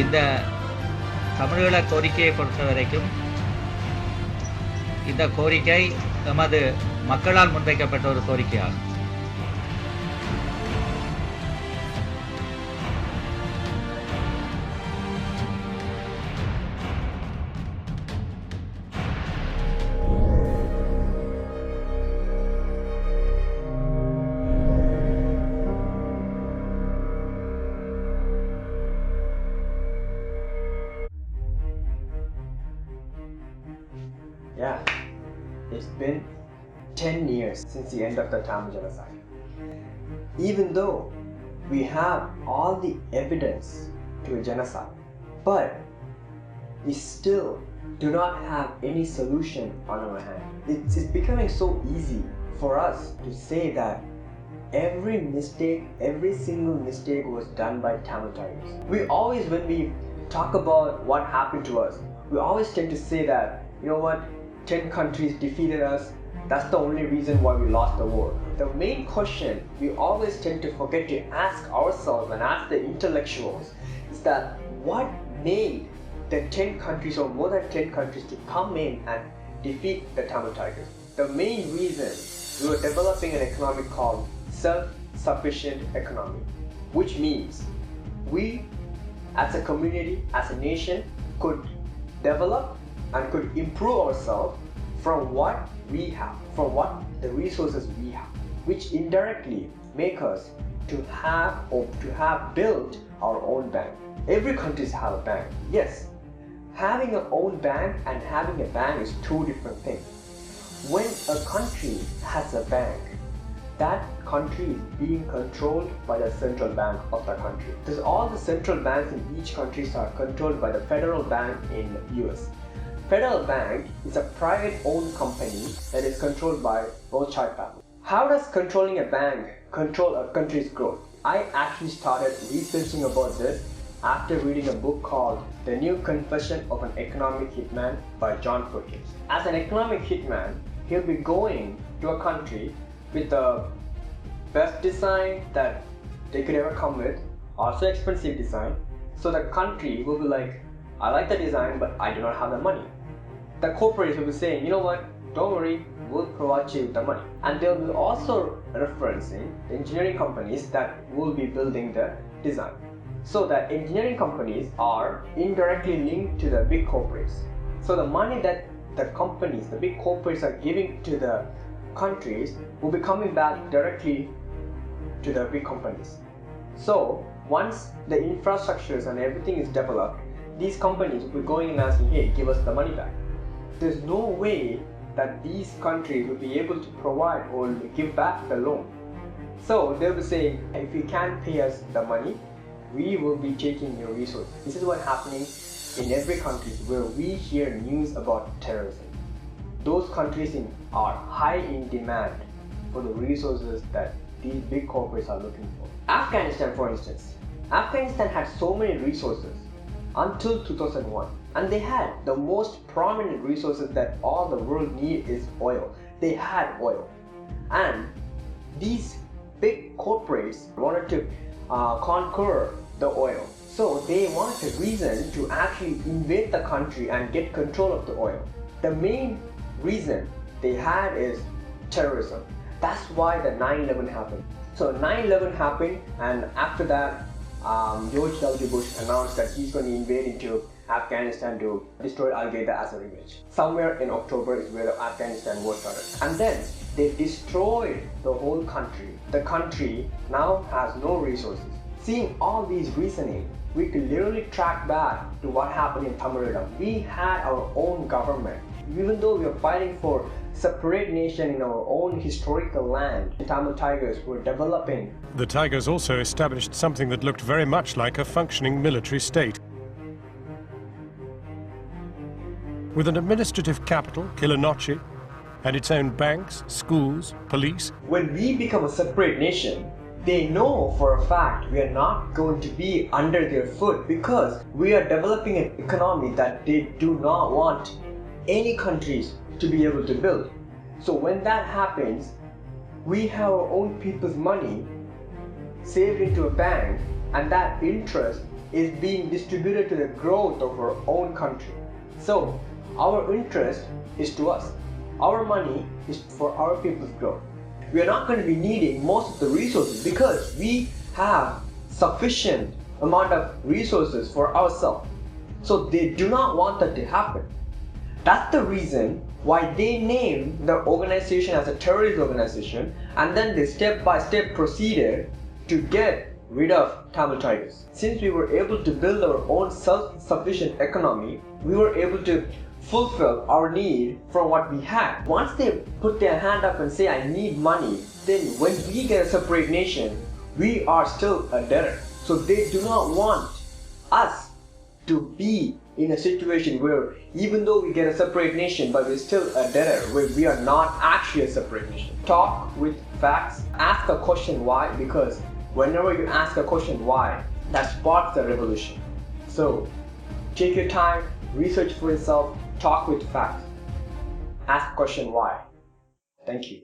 இந்த தமிழீழ கோரிக்கையை பொறுத்த வரைக்கும் இந்த கோரிக்கை எமது மக்களால் முன்வைக்கப்பட்ட ஒரு கோரிக்கையாகும். Yeah, it's been 10 years since the end of the Tamil genocide. Even though we have all the evidence to a genocide, but we still do not have any solution on our hand. It's becoming so easy for us to say that every single mistake was done by Tamil Tigers. When we talk about what happened to us, we always tend to say that, you know what, 10 countries defeated us, that's the only reason why we lost the war. The main question we always tend to forget to ask ourselves and ask the intellectuals is that what made the 10 countries or more than 10 countries to come in and defeat the Tamil Tigers? The main reason we were developing an economy called self-sufficient economy, which means we as a community, as a nation, could develop and could improve ourselves from what we have, from what the resources we have, which indirectly make us to have built our own bank. Every country have a bank. Yes, having an own bank and having a bank is two different things. When a country has a bank, that country is being controlled by the central bank of the country. Because all the central banks in each country are controlled by the federal bank in US. Federal Bank is a private-owned company that is controlled by Rothschild family. How does controlling a bank control a country's growth? I actually started researching about this after reading a book called The New Confession of an Economic Hitman by John Perkins. As an economic hitman, he'll be going to a country with the best design that they could ever come with, also expensive design. So the country will be like, I like the design, but I do not have the money. The corporates will be saying, you know what, don't worry, we'll provide you with the money. And they'll be also referencing the engineering companies that will be building the design. So that engineering companies are indirectly linked to the big corporates. So the money that the companies, the big corporates are giving to the countries will be coming back directly to the big companies. So once the infrastructures and everything is developed, these companies will be going and asking, hey, give us the money back. There's no way that these countries will be able to provide or give back the loan. So they'll be saying, if you can't pay us the money, we will be taking your resources. This is what's happening in every country where we hear news about terrorism. Those countries are high in demand for the resources that these big corporates are looking for. Afghanistan, for instance. Afghanistan had so many resources until 2001, and they had the most prominent resources that all the world need is oil. They had oil, and these big corporates wanted to conquer the oil. So they wanted a reason to actually invade the country and get control of the oil. The main reason they had is terrorism. That's why the 9/11 happened. So 9/11 happened, and after that, George W. Bush announced that he's going to invade into Afghanistan to destroy Al-Qaeda as a revenge. Somewhere in October is where the Afghanistan war started. And then they destroyed the whole country. The country now has no resources. Seeing all these reasoning, we could literally track back to what happened in Tamil Nadu. We had our own government. Even though we were fighting for separate nation in our own historical land, the Tamil Tigers were developing. The Tigers also established something that looked very much like a functioning military state. With an administrative capital, Kilinochchi, and its own banks, schools, police. When we become a separate nation, they know for a fact we are not going to be under their foot because we are developing an economy that they do not want any countries to be able to build. So when that happens, we have our own people's money saved into a bank, and that interest is being distributed to the growth of our own country. So our interest is to us. Our money is for our people's growth. We are not going to be needing most of the resources because we have sufficient amount of resources for ourselves. So they do not want that to happen. That's the reason why they named the organization as a terrorist organization, and then they step by step proceeded to get rid of Tamil Tigers. Since we were able to build our own self-sufficient economy, we were able to fulfill our need from what we had. Once they put their hand up and say, I need money, then when we get a separate nation, we are still a debtor. So they do not want us to be in a situation where even though we get a separate nation, but we're still a debtor, where we are not actually a separate nation. Talk with facts, ask a question why, because whenever you ask a question why, that sparks the revolution. So take your time, research for yourself, talk with facts, ask question why. Thank you.